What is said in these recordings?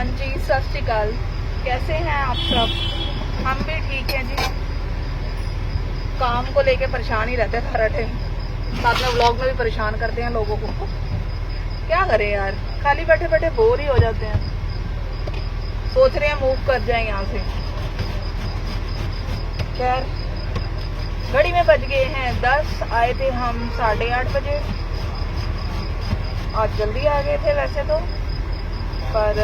हाँ जी, सत श्री अकाल। कैसे हैं आप सब? हम भी ठीक हैं जी। काम को लेके परेशान ही रहते हैं सारा टाइम, साथ में व्लॉग में भी परेशान करते हैं लोगों को। क्या करें यार, खाली बैठे बैठे बोर ही हो जाते हैं। सोच रहे हैं मूव कर जाएं यहाँ से। खैर, घड़ी में बज गए हैं 10। आए थे हम 8:30 बजे। आज जल्दी आ गए थे वैसे तो, पर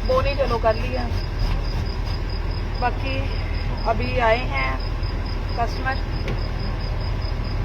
बोनी चलो कर लिया। बाकी अभी आए हैं कस्टमर।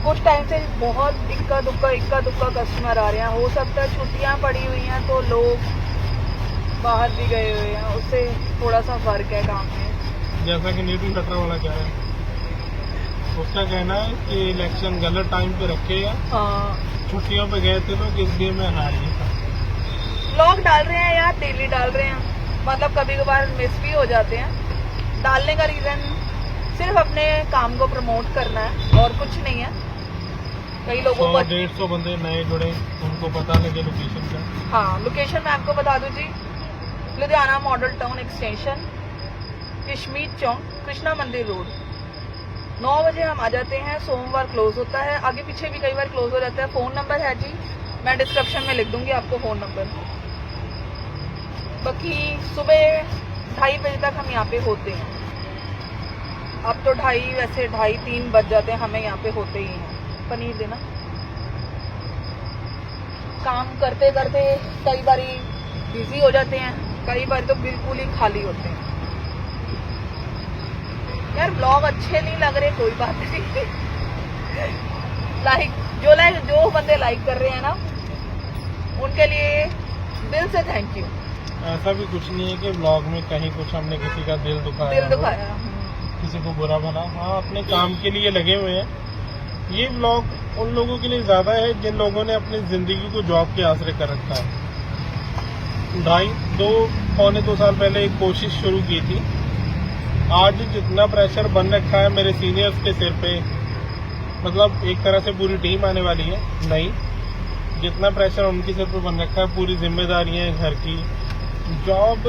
कुछ टाइम से बहुत इक्का दुक्का कस्टमर आ रहे हैं। हो सकता है छुट्टियां पड़ी हुई हैं तो लोग बाहर भी गए हुए हैं, उससे थोड़ा सा फर्क है काम में। जैसा कि नीति कटरा वाला कह रहा है, उसका कहना है कि इलेक्शन गलत टाइम पे रखे हैं। हाँ, छुट्टियों पे गए थे लोग, इसलिए मैं हार गया। व्लॉग डाल रहे हैं यार, डेली डाल रहे हैं, मतलब कभी कभार मिस भी हो जाते हैं। डालने का रीजन सिर्फ अपने काम को प्रमोट करना है और कुछ नहीं है। कई लोगों को 100-150 बंदे नए जुड़े, उनको पता लगे लोकेशन का। हाँ, लोकेशन मैं आपको बता दूं जी, Ludhiana model town extension, Kashmir Chowk, Krishna Mandir road. 9 बजे हम आ जाते हैं। सोमवार क्लोज होता है, आगे पीछे भी कई बार क्लोज हो जाता है। फोन नंबर है जी, मैं डिस्क्रिप्शन में लिख दूंगी आपको फोन नंबर। बाकी सुबह 2:30 बजे तक हम यहाँ पे होते हैं। अब तो 2:30, वैसे 2:30-3 बज जाते हैं हमें यहाँ पे होते ही हैं। पनीर देना। काम करते करते कई बारी बिजी हो जाते हैं, कई बार तो बिल्कुल ही खाली होते हैं। यार ब्लॉग अच्छे नहीं लग रहे, कोई बात नहीं। जो बंदे लाइक कर रहे हैं ना, उनके लिए दिल से थैंक यू। ऐसा भी कुछ नहीं है कि ब्लॉग में कहीं कुछ हमने किसी का दिल दुखाया हो, किसी को बुरा भला। हाँ, अपने काम के लिए लगे हुए हैं। ये ब्लॉग उन लोगों के लिए ज्यादा है जिन लोगों ने अपनी जिंदगी को जॉब के आसरे कर रखा है। 2.5-2 साल पहले एक कोशिश शुरू की थी। आज जितना प्रेशर बन रखा है मेरे सीनियर्स के सिर पे, मतलब एक तरह से पूरी टीम आने वाली है नहीं, जितना प्रेशर उनके सिर पे बन रखा है, पूरी जिम्मेदारियां घर की, जॉब।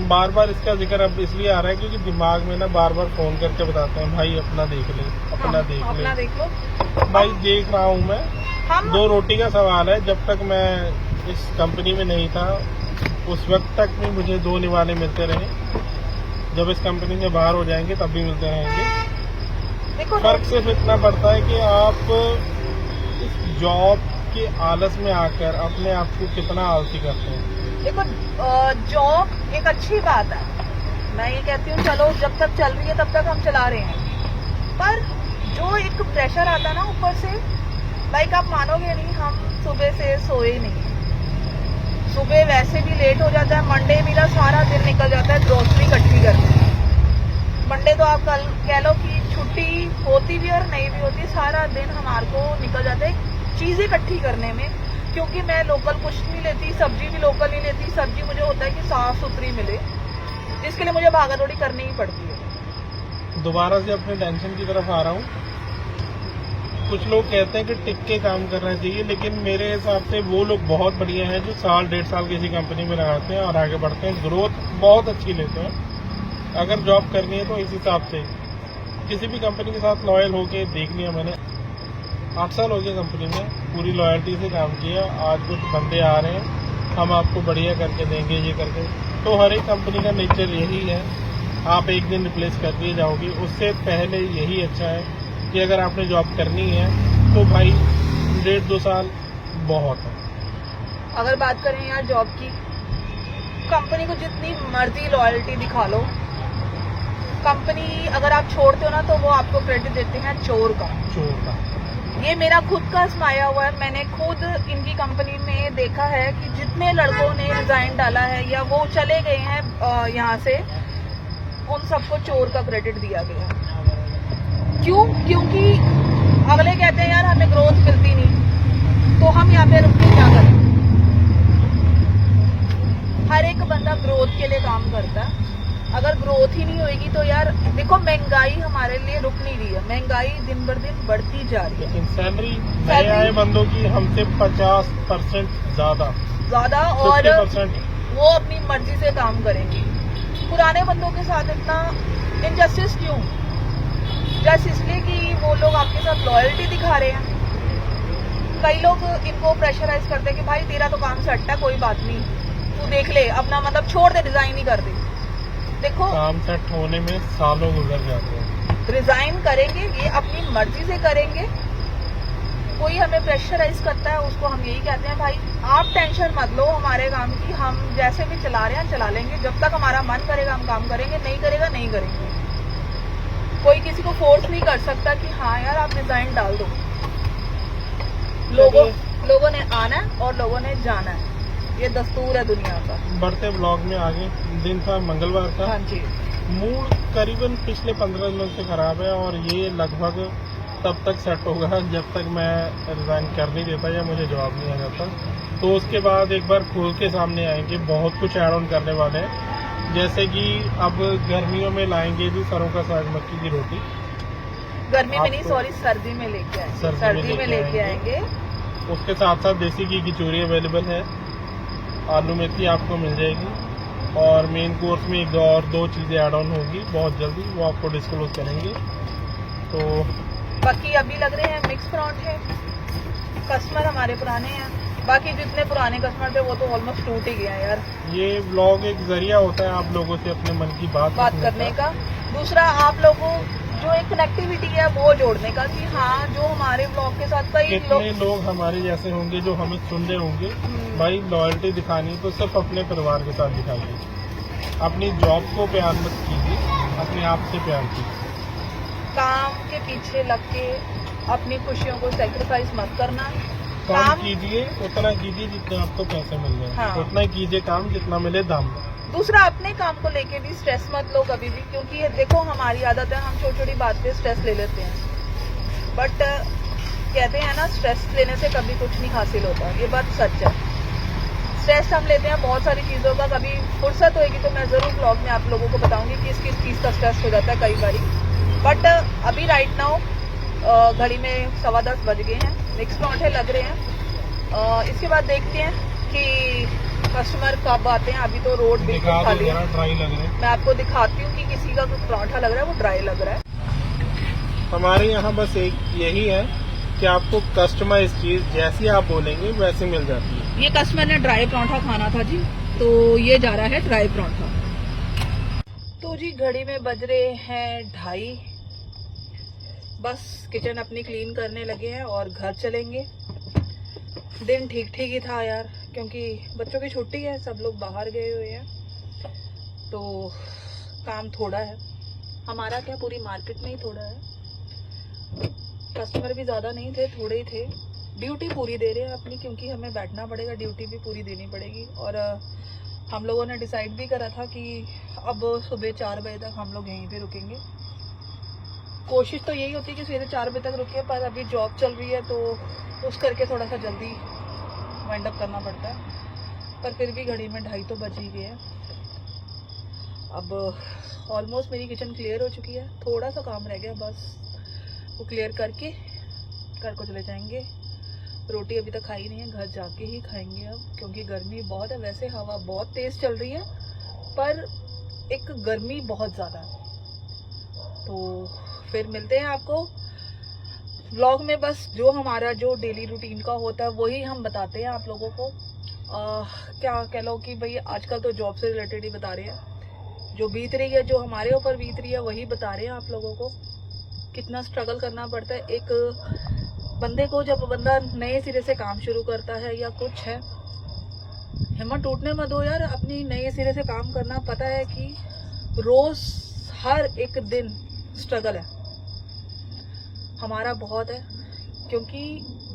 बार बार इसका जिक्र अब इसलिए आ रहा है क्योंकि दिमाग में ना बार बार फोन करके बताते हैं, भाई अपना देख ले, अपना देख लो। भाई देख रहा हूँ मैं। 2 रोटी का सवाल है। जब तक मैं इस कंपनी में नहीं था उस वक्त तक भी मुझे 2 निवाले मिलते रहे। जब इस कंपनी से बाहर हो जाएंगे तब भी मिलते रहेंगे। फर्क सिर्फ इतना पड़ता है कि आप इस जॉब के आलस में आकर अपने आप को कितना आलसी करते हैं। देखो, जॉब एक अच्छी बात है, मैं ये कहती हूँ चलो जब तक चल रही है तब तक हम चला रहे हैं। पर जो एक प्रेशर आता है ना ऊपर से, लाइक आप मानोगे नहीं, हम सुबह से सोए नहीं। सुबह वैसे भी लेट हो जाता है। मंडे मेरा सारा दिन निकल जाता है ग्रोसरी इकट्ठी करने। मंडे तो आप कल कह लो कि छुट्टी होती भी और नहीं भी होती, सारा दिन हमारे को निकल जाता है चीजें इकट्ठी करने में। क्योंकि मैं लोकल कुछ नहीं लेती, सब्जी भी लोकल नहीं लेती। सब्जी मुझे होता है कि साफ सुथरी मिले, जिसके लिए मुझे भागा दौड़ी करनी ही पड़ती है। दोबारा से अपने टेंशन की तरफ आ रहा हूँ। कुछ लोग कहते हैं कि टिक के काम करना चाहिए, लेकिन मेरे हिसाब से वो लोग बहुत बढ़िया हैं जो 1.5 साल किसी कंपनी में लगाते हैं और आगे बढ़ते हैं, ग्रोथ बहुत अच्छी लेते हैं। अगर जॉब करनी है तो इस हिसाब से किसी भी कंपनी के साथ लॉयल होके देख लिया मैंने। 8 साल हो गए कंपनी में, पूरी लॉयल्टी से काम किया। आज कुछ बंदे आ रहे हैं, हम आपको बढ़िया करके देंगे, ये करके। तो हर एक कंपनी का नेचर यही है, आप एक दिन रिप्लेस कर दिए जाओगे। उससे पहले यही अच्छा है कि अगर आपने जॉब करनी है तो भाई 1.5-2 साल बहुत है। अगर बात करें यार जॉब की, कंपनी को जितनी मर्जी लॉयल्टी दिखा लो, कंपनी अगर आप छोड़ते हो ना तो वो आपको क्रेडिट देते हैं चोर का। ये मेरा खुद का आजमाया हुआ है। मैंने खुद इनकी कंपनी में देखा है कि जितने लड़कों ने रिजाइन डाला है या वो चले गए हैं यहाँ से, उन सबको चोर का क्रेडिट दिया गया। क्यों? क्योंकि अगले कहते हैं यार हमें ग्रोथ मिलती नहीं, तो हम यहाँ पे रुक के क्या करें। हर एक बंदा ग्रोथ के लिए काम करता है। अगर ग्रोथ ही नहीं होगी तो यार देखो, महंगाई हमारे लिए रुक नहीं रही है। महंगाई दिन बर दिन बढ़ती जा रही है। लेकिन सैलरी नए आए बंदों की हमसे 50% ज्यादा और 50%। वो अपनी मर्जी से काम करेंगी। पुराने बंदों के साथ इतना इनजस्टिस क्यों? जस्ट इसलिए कि वो लोग आपके साथ लॉयल्टी दिखा रहे हैं। कई लोग इनको प्रेशराइज करते हैं कि भाई तेरा तो काम सेट है, कोई बात नहीं, तू देख ले अपना, मतलब छोड़ दे, रिजाइन ही कर दे। देखो काम सेट होने में सालों गुजर जाते हैं। रिजाइन करेंगे, ये अपनी मर्जी से करेंगे। कोई हमें प्रेशराइज करता है, उसको हम यही कहते हैं भाई आप टेंशन मत लो हमारे काम की, हम जैसे भी चला रहे हैं चला लेंगे, जब तक हमारा मन करेगा हम काम करेंगे, नहीं करेगा नहीं करेंगे। कोई किसी को फोर्स नहीं कर सकता कि हाँ यार आप रिजाइन डाल दो। लोगों ने आना है और लोगों ने जाना है, ये दस्तूर है दुनिया का। बढ़ते ब्लॉग में आगे, दिन था मंगलवार का। हाँ जी। मूड करीबन पिछले 15 दिनों से खराब है और ये लगभग तब तक सेट होगा जब तक मैं रिजाइन कर नहीं देता या मुझे जवाब नहीं आ जाता। तो उसके बाद एक बार खुल के सामने आएंगे, बहुत कुछ ऐड ऑन करने वाले हैं। जैसे कि अब गर्मियों में लाएंगे भी सरों का साग मक्की की रोटी। गर्मी में नहीं, सॉरी, सर्दी में लेके आएंगे। सर्दी में लेके आएंगे। उसके साथ साथ देसी घी की चूरी अवेलेबल है, आलू मेथी आपको मिल जाएगी, और मेन कोर्स में एक और दो चीज़ें ऐड ऑन होगी बहुत जल्दी, वो आपको डिस्क्लोज करेंगे। तो बाकी अभी लग रहे हैं मिक्स प्रॉन्ट है, कस्टमर हमारे पुराने हैं, बाकी जितने पुराने कस्टमर थे वो तो ऑलमोस्ट टूट ही गया यार। ये व्लॉग एक जरिया होता है आप लोगों से अपने मन की बात करने का। दूसरा आप लोगों जो एक कनेक्टिविटी है वो जोड़ने का कि हाँ जो हमारे ब्लॉग के साथ कई कितने लोग हमारे जैसे होंगे जो हमें सुन रहे होंगे। भाई लॉयल्टी दिखानी तो सिर्फ अपने परिवार के साथ दिखाइए, अपनी जॉब को प्यार मत कीजिए, अपने आप से प्यार कीजिए। काम के पीछे लग के अपनी खुशियों को सेक्रीफाइस मत करना। काम कीजिए, उतना कीजिए जितना आपको पैसे मिल जाए। हाँ। उतना ही कीजिए काम जितना मिले दाम। दूसरा अपने काम को लेके भी स्ट्रेस मत लो कभी भी, क्योंकि ये देखो हमारी आदत है, हम छोटी छोटी बात पे स्ट्रेस ले लेते हैं। बट कहते हैं ना स्ट्रेस लेने से कभी कुछ नहीं हासिल होता, ये बात सच है। स्ट्रेस हम लेते हैं बहुत सारी चीज़ों का, कभी फुर्सत होगी तो मैं ज़रूर ब्लॉग में आप लोगों को बताऊंगी कि किस चीज़ का स्ट्रेस हो जाता है कई बारी। बट अभी राइट नाउ घड़ी में 10:15 बज गए हैं, मिक्स पराठे लग रहे हैं। इसके बाद देखते हैं कि कस्टमर कब आते हैं। अभी तो रोड बिल्कुल खाली है, ड्राई लग रहे हैं। मैं आपको दिखाती हूँ कि किसी का कुछ पराठा लग रहा है वो ड्राई लग रहा है। हमारे यहाँ बस एक यही है कि आपको कस्टमाइज चीज जैसी आप बोलेंगे वैसी मिल जाती है। ये कस्टमर ने ड्राई पराठा खाना था जी, तो ये जा रहा है ड्राई पराठा। तो जी घड़ी में बज रहे हैं 2:30, बस किचन अपनी क्लीन करने लगे हैं और घर चलेंगे। दिन ठीक ठीक ही था यार, क्योंकि बच्चों की छुट्टी है, सब लोग बाहर गए हुए हैं, तो काम थोड़ा है। हमारा क्या, पूरी मार्केट में ही थोड़ा है। कस्टमर भी ज़्यादा नहीं थे, थोड़े ही थे। ड्यूटी पूरी दे रहे हैं अपनी, क्योंकि हमें बैठना पड़ेगा, ड्यूटी भी पूरी देनी पड़ेगी। और हम लोगों ने डिसाइड भी करा था कि अब सुबह 4 बजे तक हम लोग यहीं पे रुकेंगे। कोशिश तो यही होती है कि सवेरे 4 बजे तक रुके, पर अभी जॉब चल रही है तो उस करके थोड़ा सा जल्दी वाइंड अप करना पड़ता है। पर फिर भी घड़ी में 2:30 तो बज ही गए हैं। अब ऑलमोस्ट मेरी किचन क्लियर हो चुकी है, थोड़ा सा काम रह गया, बस वो क्लियर करके घर को चले जाएंगे। रोटी अभी तक खाई नहीं है, घर जाके ही खाएंगे अब, क्योंकि गर्मी बहुत है। वैसे हवा बहुत तेज चल रही है, पर एक गर्मी बहुत ज़्यादा है। तो फिर मिलते हैं आपको व्लॉग में। बस जो हमारा जो डेली रूटीन का होता है वही हम बताते हैं आप लोगों को। क्या कह लो कि भाई आजकल तो जॉब से रिलेटेड ही बता रहे हैं, जो बीत रही है, जो हमारे ऊपर बीत रही है वही बता रहे हैं आप लोगों को। कितना स्ट्रगल करना पड़ता है एक बंदे को, जब बंदा नए सिरे से काम शुरू करता है या कुछ है। हिम्मत टूटने मत दो यार, अपनी नए सिरे से काम करना। पता है कि रोज हर एक दिन स्ट्रगल है हमारा, बहुत है। क्योंकि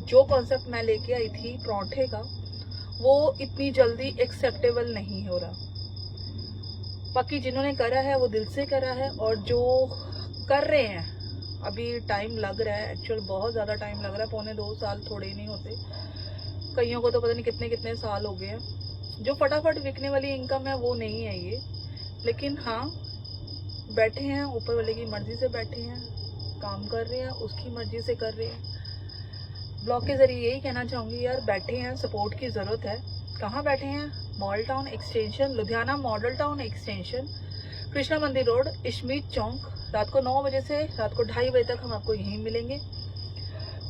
जो कॉन्सेप्ट मैं लेके आई थी पराठे का, वो इतनी जल्दी एक्सेप्टेबल नहीं हो रहा। बाकी जिन्होंने करा है वो दिल से करा है, और जो कर रहे हैं अभी टाइम लग रहा है, एक्चुअल बहुत ज़्यादा टाइम लग रहा है। 1.25-2 साल थोड़े ही नहीं होते, कईयों को तो पता नहीं कितने कितने साल हो गए हैं। जो फटाफट बिकने वाली इनकम है वो नहीं है ये, लेकिन हाँ बैठे हैं, ऊपर वाले की मर्जी से बैठे हैं, काम कर रहे हैं, उसकी मर्जी से कर रहे हैं। ब्लॉग के जरिए यही कहना चाहूँगी यार, बैठे हैं, सपोर्ट की ज़रूरत है। कहाँ बैठे हैं, model town extension, Ludhiana model town extension, Krishna Mandir road, Ishmeet चौक। रात को 9 बजे से रात को 2:30 बजे तक हम आपको यहीं मिलेंगे।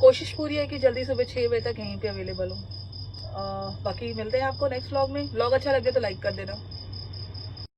कोशिश पूरी है कि जल्दी सुबह 6 बजे तक यहीं पे अवेलेबल हो। बाकी मिलते हैं आपको नेक्स्ट व्लॉग में। व्लॉग अच्छा लगे तो लाइक कर देना।